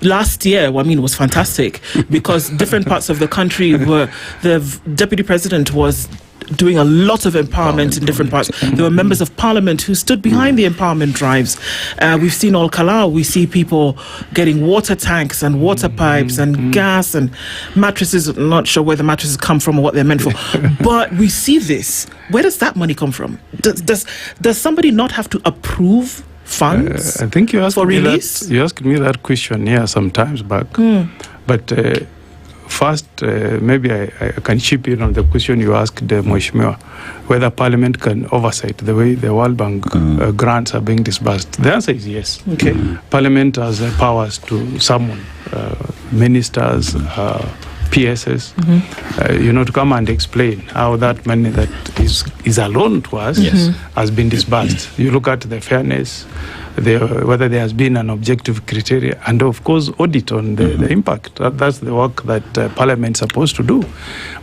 Last year, was fantastic because different parts of the country the deputy president was doing a lot of empowerment in different parts. There were members of parliament who stood behind the empowerment drives. We've seen All Kalau. We see people getting water tanks and water pipes and gas and mattresses. I'm not sure where the mattresses come from or what they're meant for. But we see this. Where does that money come from? Does somebody not have to approve funds I think you asked for me release? You asked me that question some times back. But first, maybe I can chip in on the question you asked, Mheshimiwa, whether Parliament can oversight the way the World Bank grants are being disbursed. The answer is yes. Okay. Parliament has the powers to summon ministers, PSs, to come and explain how that money that is a loan to us has been disbursed. You look at the fairness, whether there has been an objective criteria, and of course audit on the impact. That's the work that Parliament is supposed to do.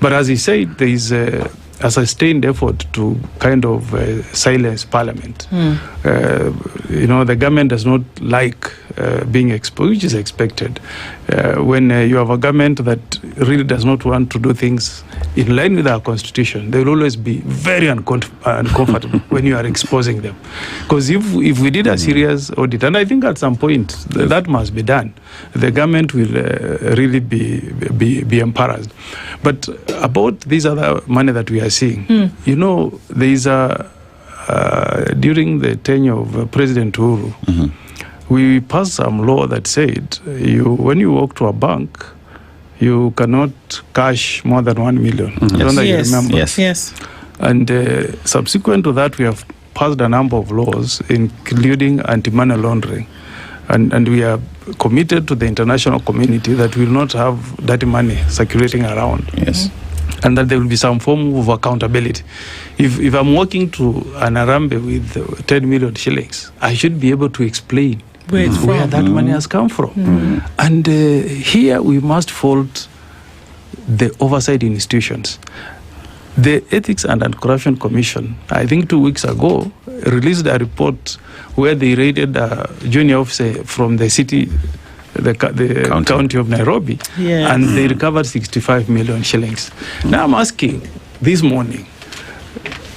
But as he said, there is a sustained effort to kind of silence Parliament. The government does not like being exposed, which is expected. When you have a government that really does not want to do things in line with our constitution, they will always be very uncomfortable when you are exposing them. Because if we did a serious audit, and I think at some point that must be done, the government will really be embarrassed. But about this other money that we are seeing, there is during the tenure of President Uhuru, we passed some law that said when you walk to a bank, you cannot cash more than 1 million. I don't know if you remember. Yes. And subsequent to that, we have passed a number of laws, including anti-money laundering. And we are committed to the international community that we will not have dirty money circulating around. Yes. And that there will be some form of accountability. If I'm walking to an Arambe with 10 million shillings, I should be able to explain where that money has come from. And here we must fault the oversight institutions. The Ethics and Anti-Corruption Commission, I think 2 weeks ago, released a report where they raided a junior officer from the city, the county of Nairobi, and they recovered 65 million shillings. Now I'm asking this morning,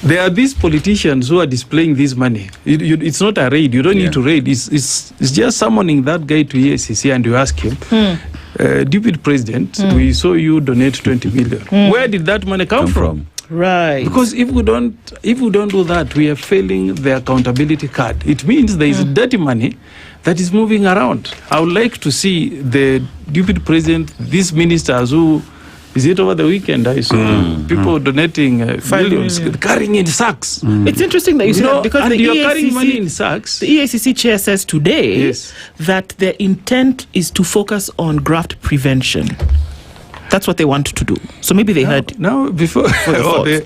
there are these politicians who are displaying this money. It's not a raid. You don't need to raid. It's just summoning that guy to EACC and you ask him, Deputy President, we saw you donate 20 million. Where did that money come from? Right. Because if we don't do that, we are failing the accountability card. It means there is dirty money that is moving around. I would like to see the Deputy President, these ministers who, is it over the weekend? I saw people donating millions, carrying in sacks. It's interesting that you say that because you're carrying money in sacks. The EACC chair says today that their intent is to focus on graft prevention. That's what they want to do. So maybe they heard. Now, before your thoughts. About it.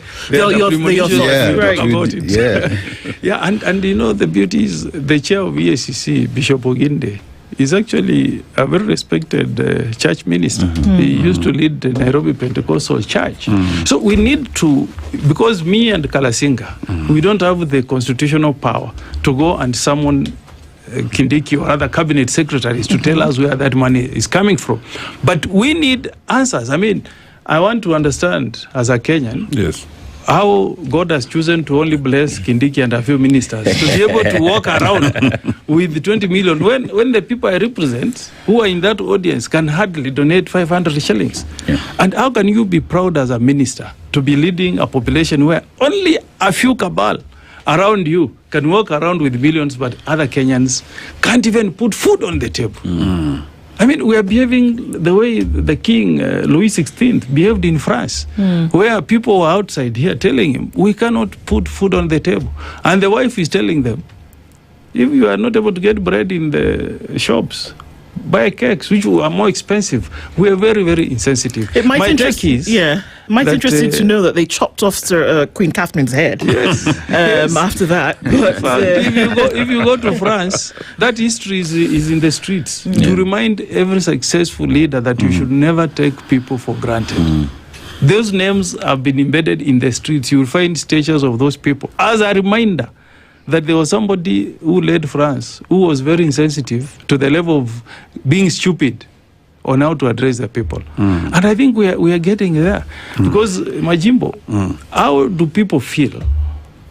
And the beauty is the chair of EACC, Bishop Oginde, is actually a very respected church minister. He used to lead the Nairobi Pentecostal Church. So we need to, because me and Kalasinga, we don't have the constitutional power to go and summon Kindiki or other cabinet secretaries to tell us where that money is coming from. But we need answers. I mean, I want to understand as a Kenyan how God has chosen to only bless Kindiki and a few ministers to be able to walk around with 20 million when the people I represent who are in that audience can hardly donate 500 shillings. And how can you be proud as a minister to be leading a population where only a few cabal around you can walk around with millions, but other Kenyans can't even put food on the table? I mean, we are behaving the way the King Louis XVI behaved in France, where people were outside here telling him, we cannot put food on the table. And the wife is telling them, if you are not able to get bread in the shops, buy cakes, which are more expensive. We are very, very insensitive. It might interest interesting to know that they chopped off Queen Catherine's head after that. But, if you go to France, that history is in the streets to remind every successful leader that you should never take people for granted. Those names have been embedded in the streets. You will find statues of those people as a reminder that there was somebody who led France who was very insensitive to the level of being stupid on how to address the people. And I think we are getting there. Because, Majimbo, how do people feel,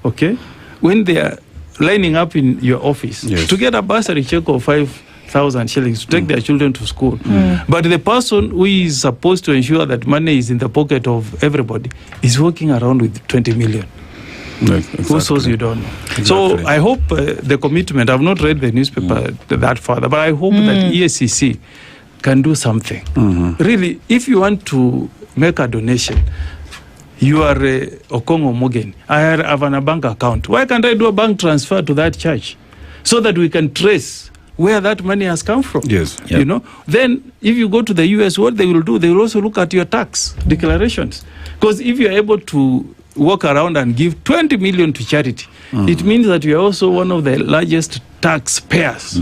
okay, when they are lining up in your office to get a bursary check of 5,000 shillings to take their children to school? But the person who is supposed to ensure that money is in the pocket of everybody is walking around with 20 million. Exactly. Who knows, you don't know. Exactly. So I hope the commitment, I've not read the newspaper that further, but I hope that EACC can do something. Really, if you want to make a donation, you are Okong'o Omogeni, I have a bank account. Why can't I do a bank transfer to that church so that we can trace where that money has come from? Yes. You know, then if you go to the US, what they will do, they will also look at your tax declarations. Because if you're able to walk around and give 20 million to charity, it means that you are also one of the largest taxpayers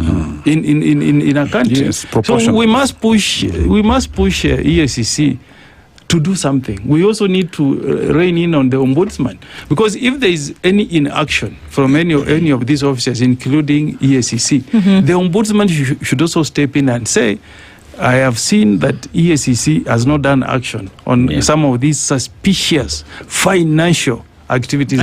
in a country. Yes, so we must push EACC to do something. We also need to rein in on the ombudsman, because if there is any inaction from any of these officers, including EACC, the ombudsman should also step in and say, I have seen that EACC has not done action on some of these suspicious financial activities.